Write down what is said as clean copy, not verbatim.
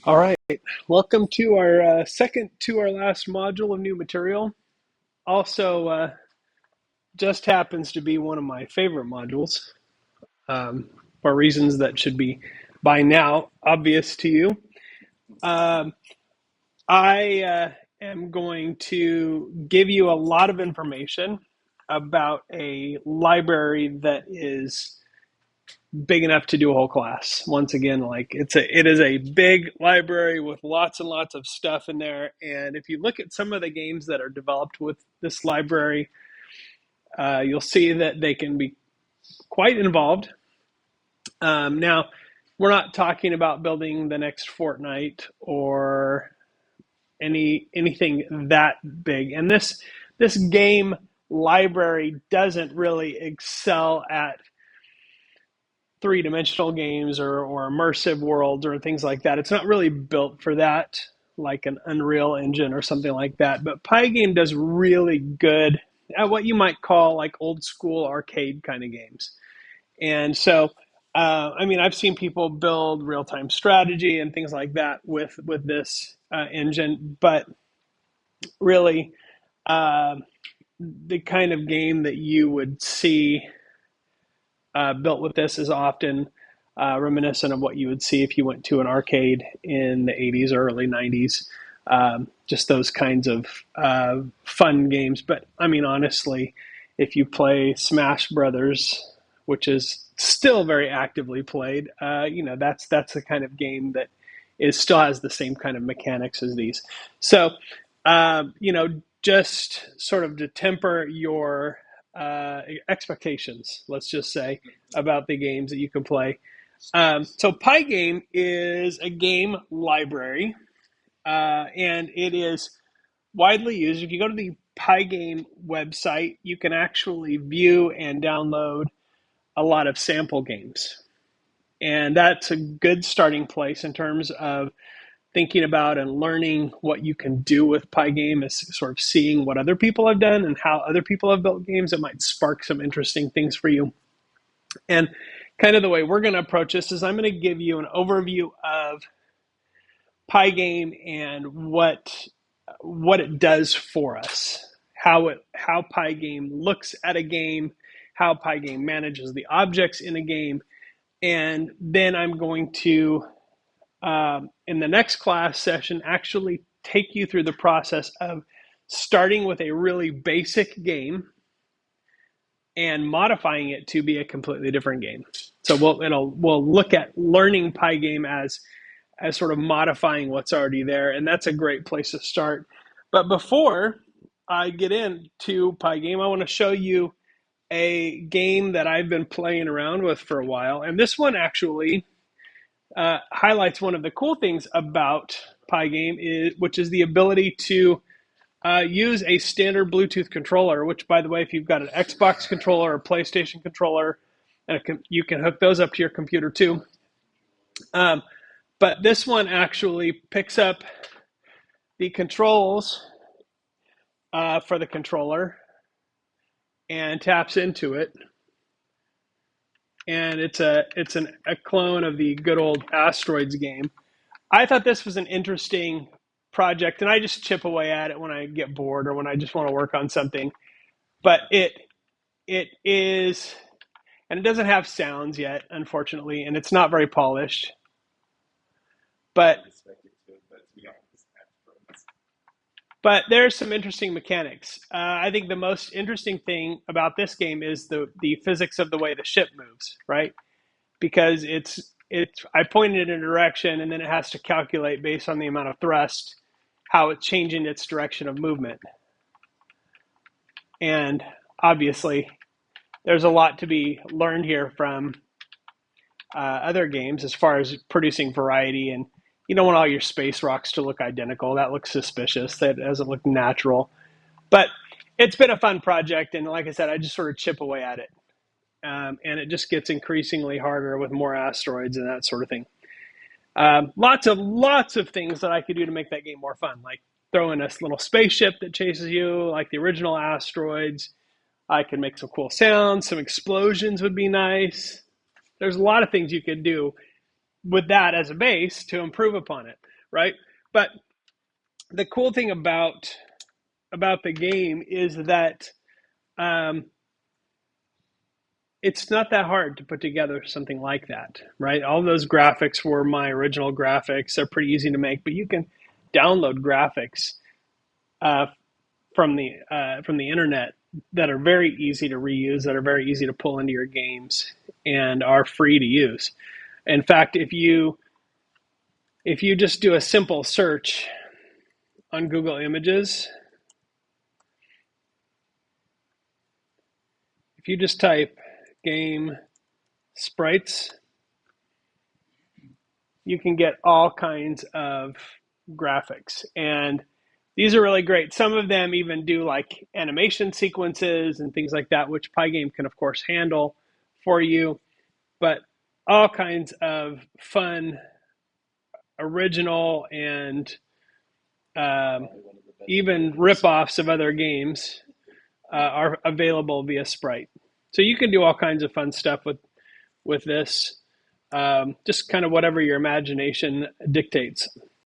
All right, welcome to our second to our last module of new material. Also, just happens to be one of my favorite modules for reasons that should be by now obvious to you. Um, I am going to give you a lot of information about a library that is big enough to do a whole class. Once again, like it is a big library with lots and lots of stuff in there. And if you look at some of the games that are developed with this library, you'll see that they can be quite involved. Now, we're not talking about building the next Fortnite or anything that big. And this game library doesn't really excel at three-dimensional games or immersive worlds or things like that. It's not really built for that, like an Unreal Engine or something like that. But Pygame does really good at what you might call like old school arcade kind of games. And so, I've seen people build real-time strategy and things like that with this engine, but really, uh, the kind of game that you would see built with this is often reminiscent of what you would see if you went to an arcade in the 80s or early 90s. Just those kinds of fun games. But I mean, honestly, if you play Smash Brothers, which is still very actively played, that's the kind of game that is still has the same kind of mechanics as these. So, just sort of to temper your expectations, let's just say, about the games that you can play. So Pygame is a game library, and it is widely used. If you go to the Pygame website, you can actually view and download a lot of sample games. And that's a good starting place in terms of thinking about and learning what you can do with Pygame, is sort of seeing what other people have done and how other people have built games that might spark some interesting things for you. And kind of the way we're going to approach this is I'm going to give you an overview of Pygame and what it does for us, how Pygame looks at a game, how Pygame manages the objects in a game, and then I'm going to in the next class session actually take you through the process of starting with a really basic game and modifying it to be a completely different game. So we'll look at learning Pygame as sort of modifying what's already there, and that's a great place to start. But before I get into Pygame, I want to show you a game that I've been playing around with for a while, and this one actually highlights one of the cool things about Pygame, which is the ability to use a standard Bluetooth controller, which, by the way, if you've got an Xbox controller or a PlayStation controller, you can hook those up to your computer too. But this one actually picks up the controls for the controller and taps into it. And it's a clone of the good old Asteroids game. I thought this was an interesting project, and I just chip away at it when I get bored or when I just want to work on something. But it is, and it doesn't have sounds yet, unfortunately, and it's not very polished. But there's some interesting mechanics. I think the most interesting thing about this game is the physics of the way the ship moves, right? Because I pointed in a direction, and then it has to calculate based on the amount of thrust how it's changing its direction of movement. And obviously, there's a lot to be learned here from other games as far as producing variety. And you don't want all your space rocks to look identical. That looks suspicious. That doesn't look natural. But it's been a fun project, and like I said, I just sort of chip away at it. And it just gets increasingly harder with more asteroids and that sort of thing. Lots of things that I could do to make that game more fun, like throw in a little spaceship that chases you, like the original Asteroids. I could make some cool sounds. Some explosions would be nice. There's a lot of things you could do with that as a base to improve upon it. right? But the cool thing about the game is that um, it's not that hard to put together something like that, right? All those graphics were my original graphics. They're pretty easy to make, but you can download graphics uh, from the internet that are very easy to reuse, that are very easy to pull into your games, and are free to use. In fact, if you just do a simple search on Google Images, if you just type game sprites, you can get all kinds of graphics. And these are really great. Some of them even do like animation sequences and things like that, which Pygame can, of course, handle for you. But all kinds of fun, original, and um, even rip-offs of other games are available via Sprite. So you can do all kinds of fun stuff with this, just kind of whatever your imagination dictates.